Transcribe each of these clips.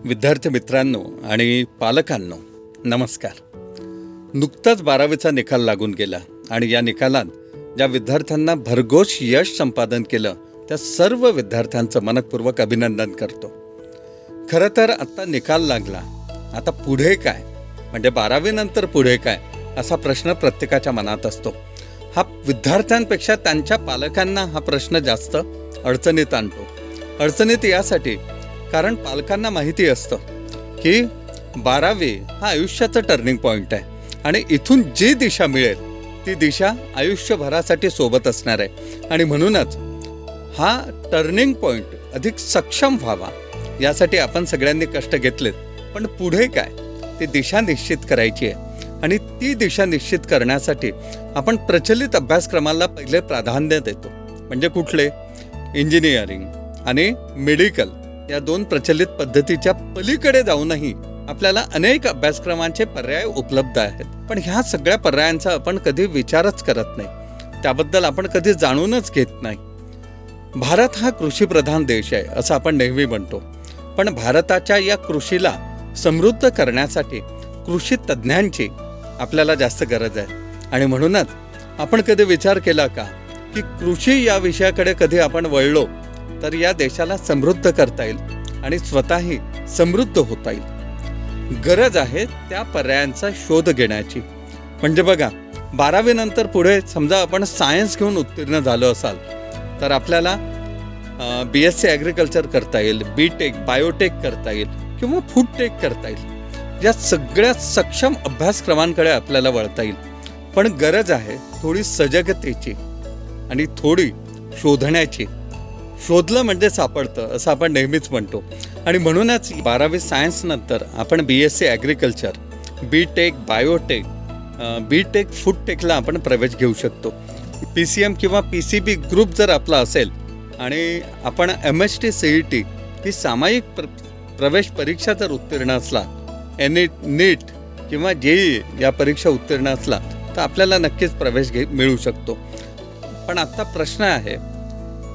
विद्यार्थी मित्रांनो आणि पालकांनो नमस्कार. नुकताच 12वीचा निकाल लागून गेला आणि या निकालात ज्या विद्यार्थ्यांना भरघोस यश संपादन केलं त्या सर्व विद्यार्थ्यांचं मनपूर्वक अभिनंदन करतो. खरं तर आत्ता निकाल लागला, आता पुढे काय, म्हणजे 12वी नंतर पुढे काय असा प्रश्न प्रत्येकाच्या मनात असतो. हा विद्यार्थ्यांपेक्षा त्यांच्या पालकांना हा प्रश्न जास्त अडचणीत आणतो. अडचणीत यासाठी कारण पालकांना माहिती असतं की 12वी हा आयुष्याचं टर्निंग पॉईंट आहे आणि इथून जी दिशा मिळेल ती दिशा आयुष्यभरासाठी सोबत असणार आहे. आणि म्हणूनच हा टर्निंग पॉईंट अधिक सक्षम व्हावा यासाठी आपण सगळ्यांनी कष्ट घेतलेत. पण पुढे काय ती दिशा निश्चित करायची आहे आणि ती दिशा निश्चित करण्यासाठी आपण प्रचलित अभ्यासक्रमाला पहिले प्राधान्य देतो. म्हणजे कुठले? इंजिनिअरिंग आणि मेडिकल या दोन प्रचलित पद्धतीच्या पलीकडे जाऊनही आपल्याला अनेक अभ्यासक्रमांचे पर्याय उपलब्ध आहेत. पण ह्या सगळ्या पर्यायांचा आपण कधी विचारच करत नाही, त्याबद्दल आपण कधी जाणूनच घेत नाही. भारत हा कृषीप्रधान देश आहे असं आपण नेहमी म्हणतो, पण भारताच्या या कृषीला समृद्ध करण्यासाठी कृषी तज्ज्ञांची आपल्याला जास्त गरज आहे. आणि म्हणूनच आपण कधी विचार केला का की कृषी या विषयाकडे कधी आपण वळलो तर या देशाला समृद्ध करता येईल आणि स्वतःही समृद्ध होता येईल. गरज आहे त्या पर्यायांचा शोध घेण्याची. म्हणजे बघा, 12वी नंतर पुढे समजा आपण सायन्स घेऊन उत्तीर्ण झालो असाल तर आपल्याला BSc ॲग्रिकल्चर करता येईल, BTech बायोटेक करता येईल किंवा फूड टेक करता येईल. या सगळ्या सक्षम अभ्यासक्रमांकडे आपल्याला वळता येईल. पण गरज आहे थोडी सजगतेची आणि थोडी शोधण्याची. शोधलं म्हणजे सापडतं असं आपण नेहमीच म्हणतो. आणि म्हणूनच 12वी सायन्स नंतर आपण BSc agriculture, BTech biotech, BTech food टेकला आपण प्रवेश घेऊ शकतो. PCM किंवा PCB ग्रुप जर आपला असेल आणि आपण MST CET ही सामायिक प्रवेश परीक्षा जर उत्तीर्ण असला, नीट किंवा JEE या परीक्षा उत्तीर्ण असला तर आपल्याला नक्कीच प्रवेश मिळू शकतो. पण आत्ता प्रश्न आहे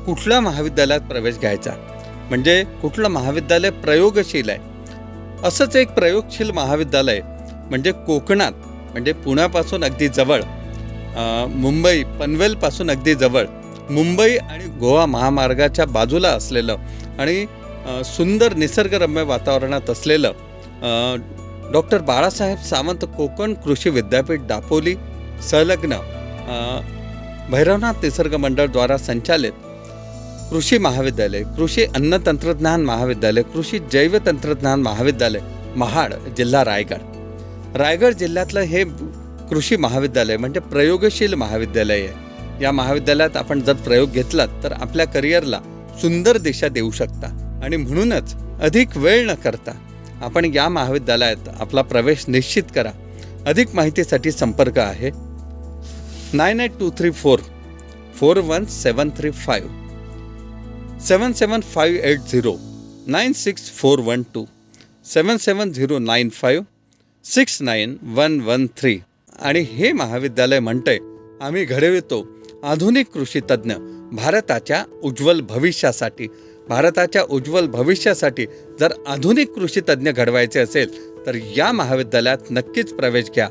कुठल्या महाविद्यालयात प्रवेश घ्यायचा, म्हणजे कुठलं महाविद्यालय प्रयोगशील आहे. असंच एक प्रयोगशील महाविद्यालय म्हणजे कोकणात, म्हणजे पुण्यापासून अगदी जवळ, मुंबई पनवेलपासून अगदी जवळ, मुंबई आणि गोवा महामार्गाच्या बाजूला असलेलं आणि सुंदर निसर्गरम्य वातावरणात असलेलं डॉक्टर बाळासाहेब सावंत कोकण कृषी विद्यापीठ दापोली संलग्न भैरवनाथ निसर्ग मंडळद्वारा संचालित कृषी महाविद्यालय, कृषी अन्न तंत्रज्ञान महाविद्यालय, कृषी जैव तंत्रज्ञान महाविद्यालय, महाड, जिल्हा रायगड जिल्ह्यातलं हे कृषी महाविद्यालय म्हणजे प्रयोगशील महाविद्यालय आहे. या महाविद्यालयात आपण जर प्रयोग घेतलात तर आपल्या करिअरला सुंदर दिशा देऊ शकता. आणि म्हणूनच अधिक वेळ न करता आपण या महाविद्यालयात आपला प्रवेश निश्चित करा. अधिक माहितीसाठी संपर्क आहे 9823441735 77580 96412 77095691113. आणि हे महाविद्यालय म्हणतंय आम्ही घडवितो आधुनिक कृषी तज्ज्ञ भारताच्या उज्ज्वल भविष्यासाठी. भारताच्या उज्ज्वल भविष्यासाठी जर आधुनिक कृषी तज्ज्ञ घडवायचे असेल तर या महाविद्यालयात नक्कीच प्रवेश घ्या.